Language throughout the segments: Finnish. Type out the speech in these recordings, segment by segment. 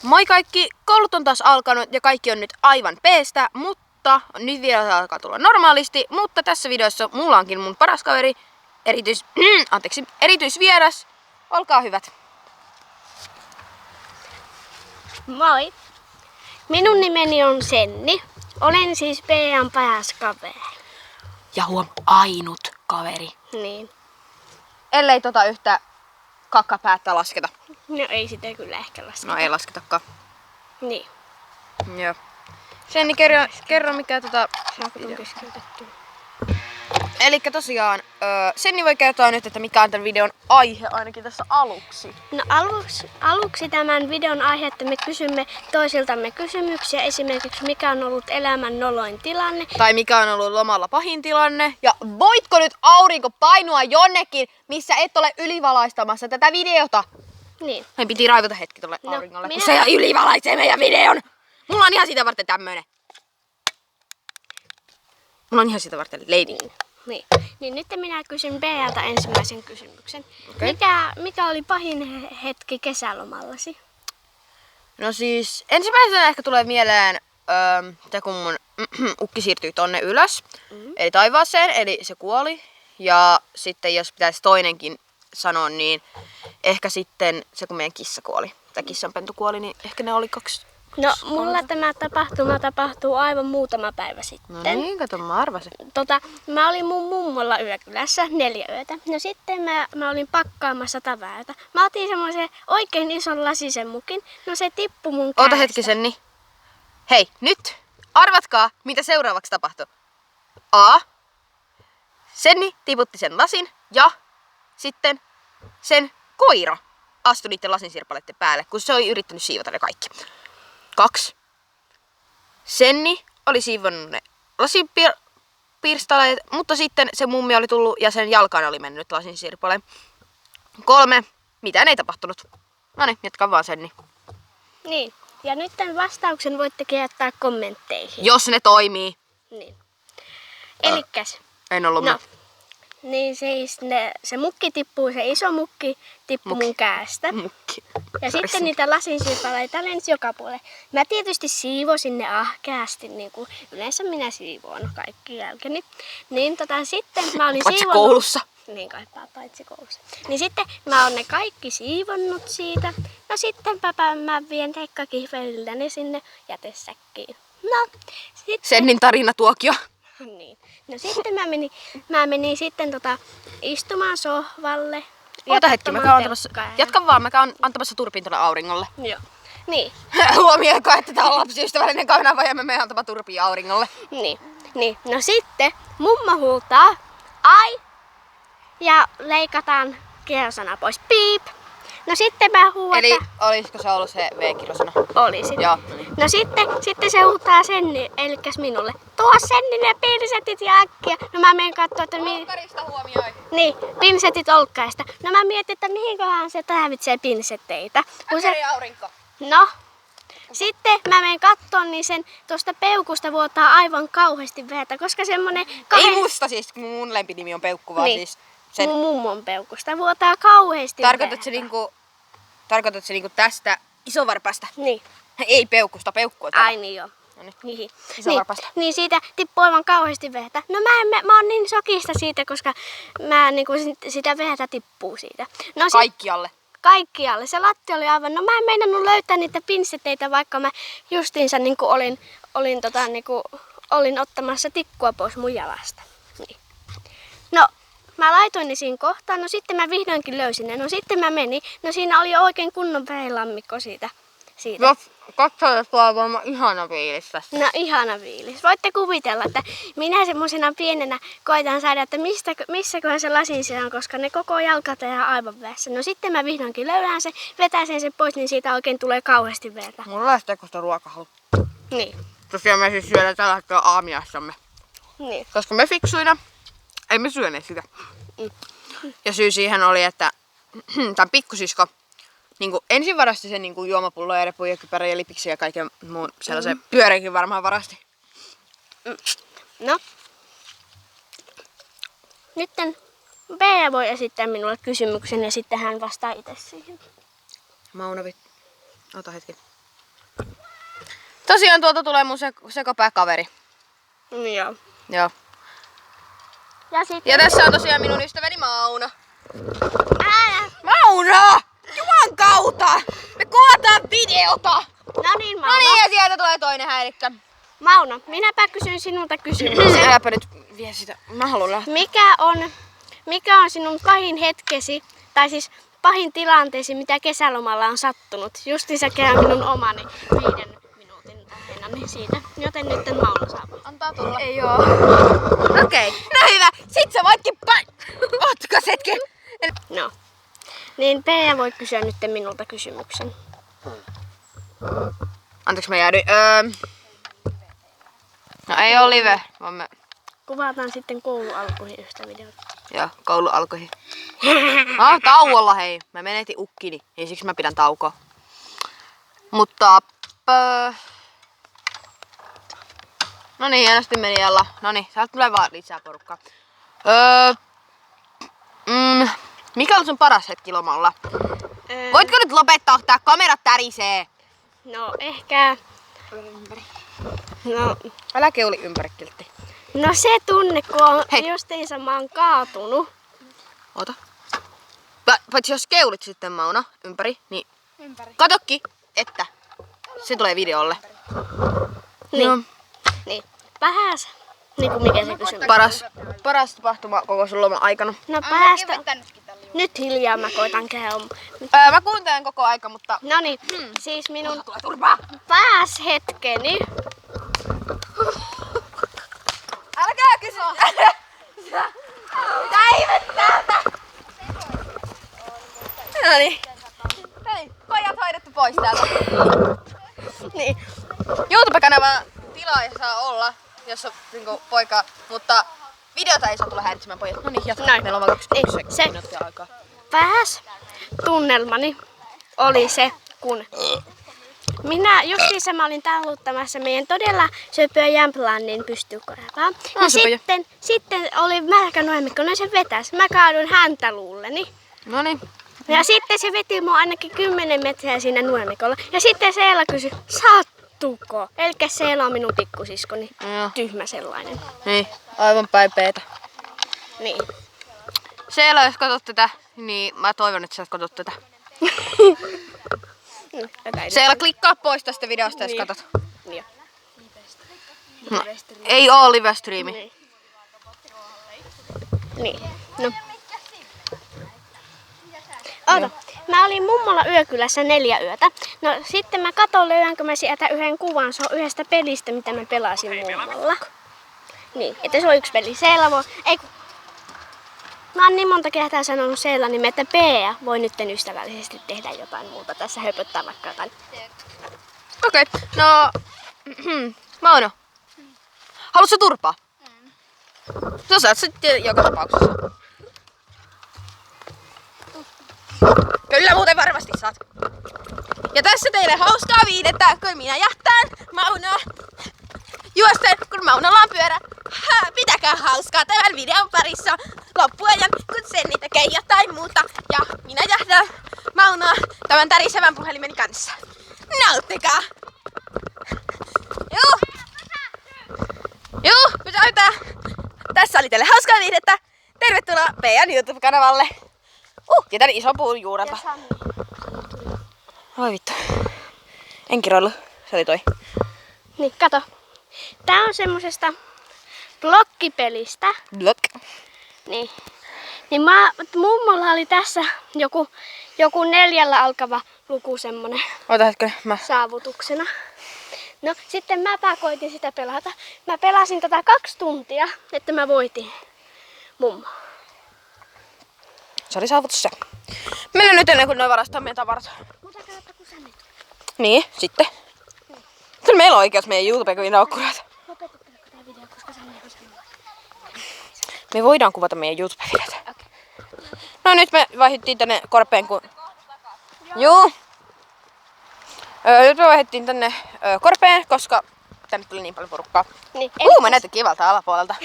Moi kaikki! Koulut on taas alkanut ja kaikki on nyt aivan peestä, mutta nyt vielä alkaa tulla normaalisti. Mutta tässä videossa mulla onkin mun paras kaveri, erityisvieras. Olkaa hyvät. Moi! Minun nimeni on Senni. Olen siis Bean paras kaveri. Ja ainut kaveri. Niin. Ellei yhtä kakkapäättä lasketa. No ei sitä kyllä ehkä lasketa. No ei lasketakaan. Niin. Joo. Senni, kerro mikä Saako ton keskeytettyä? Elikkä tosiaan, Senni voi kertoa nyt, että mikä on tämän videon aihe ainakin tässä aluksi. No aluksi tämän videon aihe, että me kysymme toisiltamme kysymyksiä. Esimerkiksi mikä on ollut elämän noloin tilanne. Tai mikä on ollut lomalla pahin tilanne. Ja voitko nyt aurinko painua jonnekin, missä et ole ylivalaistamassa tätä videota? Niin. Meidän piti raivata hetki tuolle No, auringolle, minä- kun se ylivalaisee meidän videon. Mulla on ihan sitä varten tämmönen. Mulla on ihan sitä varten lady. Niin nyt minä kysyn Bealta ensimmäisen kysymyksen. Okei. Mikä oli pahin hetki kesälomallasi? No siis ensimmäisenä ehkä tulee mieleen, että kun mun ukki siirtyi tonne ylös, eli taivaaseen, eli se kuoli. Ja sitten jos pitäisi toinenkin sanoa, niin ehkä sitten se kun meidän kissa kuoli, tai kissanpentu kuoli, niin ehkä ne oli kaksi. No mulla tämä tapahtuma tapahtuu aivan muutama päivä sitten. No niin, kato, mä arvasin. Mä olin mun mummolla yökylässä 4 yötä. No sitten mä olin pakkaamassa tavaroita. Mä otin semmoisen oikein ison lasisen mukin. No se tippui mun Oota kädestä. hetki, Senni. Hei, nyt arvatkaa, mitä seuraavaksi tapahtui. A. Senni tiputti sen lasin ja sitten sen koira astui niiden lasinsirpaleiden päälle, kun se oli yrittänyt siivota ne kaikki. 2. Senni oli siivonnut ne lasinpirstaleet, mutta sitten se mummi oli tullut ja sen jalkaan oli mennyt lasinsirpaleen. 3. Mitään ei tapahtunut. Noniin, jatka vaan, Senni. Niin. Ja nyt tämän vastauksen voitte jättää kommentteihin. Jos ne toimii. Niin. Elikkäs. En ollut No. Niin siis se mukki tippuu, se iso mukki tippui mun käestä. Mukki. Ja sitten niitä lasinsirpaleita lensi joka puolelle. Mä tietysti siivosin ne ahkeasti, niin kuin yleensä minä siivoon kaikki jälkeni. Niin sitten mä olin Paitsi siivonnut... koulussa. Niin kai paitsi koulussa. Niin sitten mä oon ne kaikki siivonnut siitä. No sittenpä mä vien tekkakihveliltäni sinne jätesäkkiin. No, sitten... Sennin tarinatuokio. Niin. No sitten mä menin sitten istumaan sohvalle. ja Oota hetki, mä katsomaan käyn antamassa... telkkaria. Jatka vaan, mä käyn antamassa turpiin tuolle auringolle. Joo. Niin. Huomioiko, että tää on lapsiystävällinen kanava ja me menen antamaan turpiin auringolle. Niin. No sitten mummo huutaa ai ja leikataan kielosana pois. Piip. No sitten mä huudan. Eli olisiko se ollut se V-kirosana? Olisi. Joo. No sitten se huutaa Senni, elikkäs minulle. Tuo Senni ne pinsetit ja äkkiä. No mä menen kattoo, että Olkkarista huomioi. Niin, pinsetit olkkaista. No mä mietin, että mihinköhän se tarvitsee pinsetteitä. Äkäri aurinko. No, sitten mä menen kattoon, niin sen tuosta peukusta vuotaa aivan kauheasti verta, koska semmonen... Ei musta siis, mun lempinimi on Peukku, vaan Niin. siis sen... Mun mummon peukusta vuotaa kauheasti Tarkoitatko se niinku tästä isovarpasta? Niin. Ei Peukusta, Peukkua. Ai niin joo. Noniin. Niin. Isovarpasta. Niin siitä tippuu aivan kauheasti verta. No mä oon niin sokista siitä, koska mä niinku sitä verta tippuu siitä. No Kaikkialle. kaikkialle. Se lattia oli aivan, no mä en meinannut löytää niitä pinsetteitä, vaikka mä justiinsa niinku olin ottamassa tikkua pois mun jalasta. Niin. No, mä laitoin ne siinä kohtaan, no sitten mä vihdoinkin löysin ne. No sitten mä menin, no siinä oli oikein kunnon verilammikko siitä. No, katso, jos tuo on varmaan ihana fiilis tässä. No ihana fiilis. Voitte kuvitella, että minä semmosena pienenä koitan saada, että missäköhän se lasin on, koska ne koko jalkat on aivan vässä. No sitten mä vihdoinkin löydän sen, vetäisen sen pois, niin siitä oikein tulee kauheasti verta. Mulla on sitä kosta ruokahalu. Niin. Tosiaan me siis syödään tällä hetkellä aamiaissamme. Niin. Koska me fiksuina emme syöneet sitä. Ja syy siihen oli, että tämän pikkusisko niin ensin varasti sen niin juomapullo ja repuja, kypärä ja lipiksi ja kaiken muun sellaisen pyöreikin varmaan varasti. No. Nytten Bea voi esittää minulle kysymyksen ja sitten hän vastaa itse siihen. Maunovi. Ota hetki. Tosiaan tuolta tulee mun sekopääkaveri. Joo. Joo. Ja sitten... Ja tässä on tosiaan minun ystäväni Mauno. Ää! Mauno! Juman kautta! Me kuvataan videota! No niin, No Mauno. niin, ja sieltä tulee toinen häirikkä. Mauno, minäpä kysyn sinulta kysymyksen. Äläpä nyt vie sitä. Mä haluan lähteä. Mikä on sinun pahin hetkesi, tai siis pahin tilanteesi, mitä kesälomalla on sattunut? Justiinsa käy minun omani 5 minuutin tarinani siitä. Joten nyt Mauno saapuu. Antaa tulla. Ei oo. Okei. No hyvä. Sit sä voitkin Otkas hetken. No. Niin Pea voi kysyä nyt minulta kysymyksen. Anteeksi mä jäädyin. No ei oo live, vaan me... Kuvataan sitten koulu alkuihin yhtä videota. Joo, koulu alkoi. No, tauolla hei. Mä menetin ukkini, niin siksi mä pidän taukoa. Mutta... No niin, hienosti meni Jalla. No niin, täältä tulee vaan lisää porukkaa. Mikä oli sun paras hetki lomalla? Voitko nyt lopettaa, tää kamerat tärisee? No ehkä... No, Älä keuli ympäri kiltti. no se tunne, kun on Hei. justiinsa mä oon kaatunut. Ota. Paitsi jos keulit sitten Mauno ympäri, niin katokki, että se tulee videolle. Niin. No, Niin. Vähäs. Niin kuin mikä se kysymys. paras tapahtuma koko sun loman aikana. No päästä. Nyt hiljaa mä koitan käydä. Mä kuuntelen koko aika, mutta... No niin, siis minun Turpaa! paras hetkeni. Älkää kysy! Mitä ihmettä? No niin. Pojat hoidettu pois täältä. Niin. YouTube-kanava tilaaja saa olla, jos on niinku poika, mutta videota ei saa tulla häiritsemään pojat. No niin, jatka. Noin. Meillä on vaan 21 Se- minuuttia aikaa. Paras tunnelmani oli se, kun justiinsa mä olin talluttamassa meidän todella söpöä Jämplannin pystykoravaa. Ja söpöjä. sitten oli märkä nuemmikko, no se vetäs. Mä kaadun häntä luulleni. No niin. Ja sitten se veti mua ainakin 10 metriä siinä nuemmikolla. Ja sitten Seela kysyi, sattuko? Elikkä Seela on minun pikkusiskoni. Joo. Tyhmä sellainen. Niin, aivan päipeetä. Niin. Seela, jos katsot tätä, niin mä toivon, että sä katsot tätä. Seela, klikkaa pois tästä videosta, jos Niin. katsot. Niin. No, ei oo live-striimi. Niin. Niin. No. Oota. Mä olin mummolla yökylässä 4 yötä. No sitten mä katon löydänkö mä sieltä yhden kuvan. Se on yhdestä pelistä, mitä mä pelasin mummolla. Niin, että se on yksi peli. Seela voi... Ei kun... Mä oon niin monta kertaa sanonut Seela nimen, että Pea voi nyt ystävällisesti tehdä jotain muuta. Tässä höpöttää vaikka jotain. Okei, no... Mauno. Haluatko turpaa? No saat sitten joka tapauksessa. Kyllä muuten varmasti saat. Ja tässä teille hauskaa viidettä, kun minä jähtään Maunoa juosten, kun Maunolla on pyörä. Pitäkää hauskaa tämän videon parissa loppuajan, kun Senni tekee jotain muuta. Ja minä jähdän Maunoa tämän tärisevän puhelimeni kanssa. Nauttikaa! Juu, pysäytää! Tässä oli teille hauskaa viihdettä. Tervetuloa meidän YouTube-kanavalle. Ja tän iso puun juurelta. Oi vittu. En kiroillu. Se oli toi. Niin, kato. Tää on semmosesta blokkipelistä. Blok. Niin. Niin mummolla oli tässä joku 4 alkava luku semmonen Ota hetken. Mä... saavutuksena. No sitten mäpä koitin sitä pelata. Mä pelasin tätä 2 tuntia, että mä voitin mummo. Se oli saavutus se. Mennään nyt ennen kuin noin varastaa meidän tavarat. Mutta katsota kun Sanni tuli. Niin, sitten. Kyllä meillä on oikeus meidän YouTube-kuvinaukkurat. Lopetettaanko tää video, koska Sanni on sanonut. Me voidaan kuvata meidän YouTube-videota. No nyt me vaihdettiin tänne korpeen kun... Juu. Nyt me vaihdettiin tänne korpeen, koska tänne tuli niin paljon porukkaa. Niin, Mä näytän kivalta alapuolelta.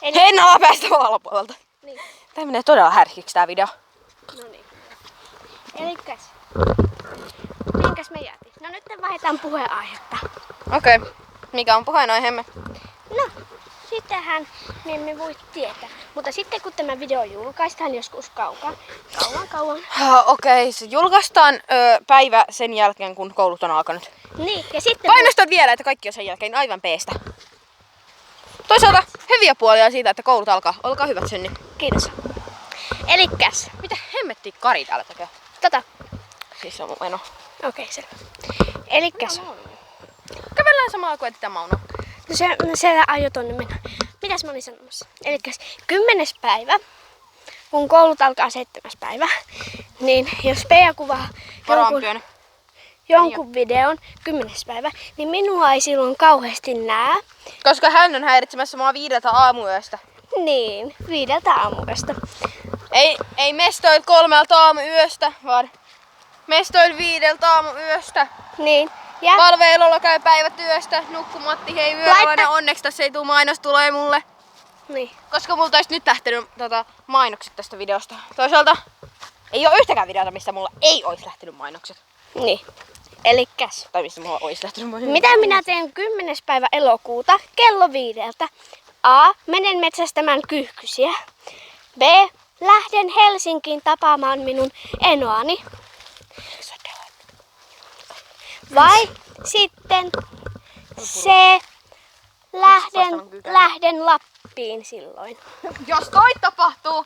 eli, En alapäästä vaan alapuolelta. niin, Tää menee todella härkiksi tää video. no niin. Elikkäs. Minkäs me jäätiin? No nyt vaihdetaan puheenaihetta. Okei. Mikä on puheenaiheemme? No, sitähän me emme voi tietää. Mutta sitten kun tämä video julkaistaan joskus kauan. Okei, se julkaistaan päivä sen jälkeen, kun koulut on alkanut. Niin, ja sitten... Painostan vielä, että kaikki on sen jälkeen aivan peestä. Toisaalta hyviä puolia siitä, että koulut alkaa. Olkaa hyvät, Synni. Kiitos. Elikkäs. Mitä hemmettiä Kari täällä tekee? Siis se on mun eno. Okei, selvä. Elikkäs. Kävellään samalla kuin etsitään Maunoa. No se aion tonne mennä. Mitäs mä olin sanomassa? Elikkäs 10. päivä, kun koulut alkaa 7. päivä, niin jos Pea kuvaa jonkun videon 10. päivä, niin minua ei silloin kauheasti näe. Koska hän on häiritsemässä mua 5 aamuyöstä. Niin, 5 aamuyöstä. Ei mestoil 3 aamuyöstä, vaan mestoil 5 aamuyöstä. Niin. Ja Valveilolla käy päivätyöstä, nukkumatti, hei yöllä, onneksi tässä ei tuu mainostuloja mulle. Niin. Koska multa olisi nyt lähtenyt mainokset tästä videosta. Toisaalta ei ole yhtäkään videota, mistä mulla ei olisi lähtenyt mainokset. Niin. Elikkäs. Tai mistä mulla olisi lähtenyt mainokset. Mitä minä teen 10. päivä elokuuta kello 5? A. Menen metsästämään kyyhkysiä. B. Lähden Helsinkiin tapaamaan minun enoani. Vai sitten C. Lähden Lappiin silloin. Jos toi tapahtuu,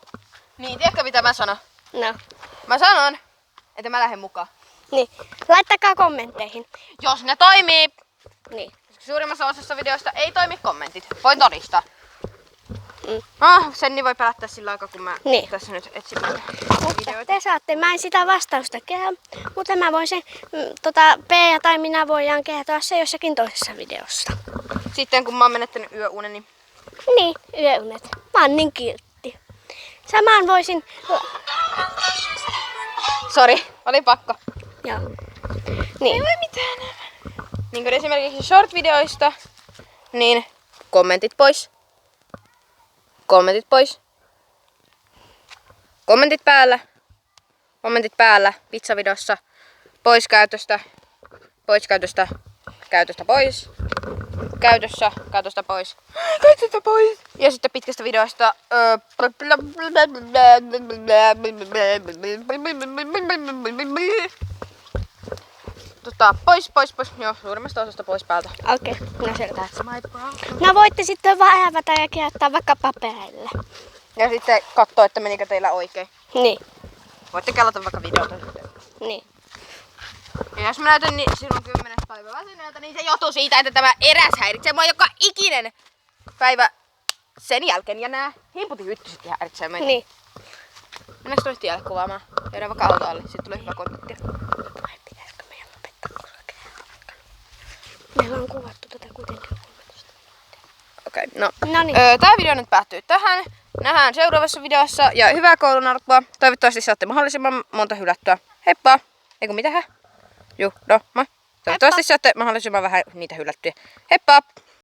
niin tiedätkö mitä mä sanon? No. Mä sanon, että mä lähden mukaan. Niin. Laittakaa kommentteihin. Jos ne toimii. Niin. Suurimmassa osassa videoista ei toimi kommentit. Voin todistaa. Senni voi pelättää sillä aikaa, kun mä tässä nyt etsin mutta te saatte, mä en sitä vastausta kehä, mutta mä voin sen, Pea tai minä voidaan kertoa se jossakin toisessa videossa. Sitten kun mä oon menettänyt yöuneni. Niin, yöunet. Mä oon niin kiltti. Samaan voisin... Sori, oli pakko. Joo. Niin. Ei voi mitään. Niin kuin esimerkiksi short-videoista, niin kommentit pois. Kommentit pois. Kommentit päällä. Kommentit päällä. Pizzavideossa. Pois käytöstä. Pois käytöstä. Käytöstä pois. Käytössä. Käytöstä pois. Käytöstä pois. Ja sitten pitkästä videosta. Pois. Joo, suurimmasta osasta pois päältä. Okei, no selvä. No voitte sitten vaan hävätä ja kirjoittaa vaikka paperille. Ja sitten katsoo, että menikö teillä oikein. Niin. Voitte kelata vaikka videota sitten. Niin. Ja jos mä näytän niin silloin 10. päivä väsyneeltä, niin se johtuu siitä, että tämä eräs häiritsee mua joka ikinen päivä sen jälkeen. Ja nää himputinhyttyset häiritsee meitä. Niin. Mennäänkö toista tielle kuvaamaan? Käydään vaikka autoalle, sitten tulee hyvä kontakti. Vai pitäisikö meidän lopettaa koskea? Meillä on kuvattu tätä kuitenkin 13. Okei, no. Noniin. Tää video nyt päättyy tähän. Nähdään seuraavassa videossa ja hyvää koulun alkua. Toivottavasti saatte mahdollisimman monta hylättyä. Heippa! Eiku mitähän? Juu, no, moi. Toivottavasti saatte mahdollisimman vähän niitä hylättyjä. Heippa!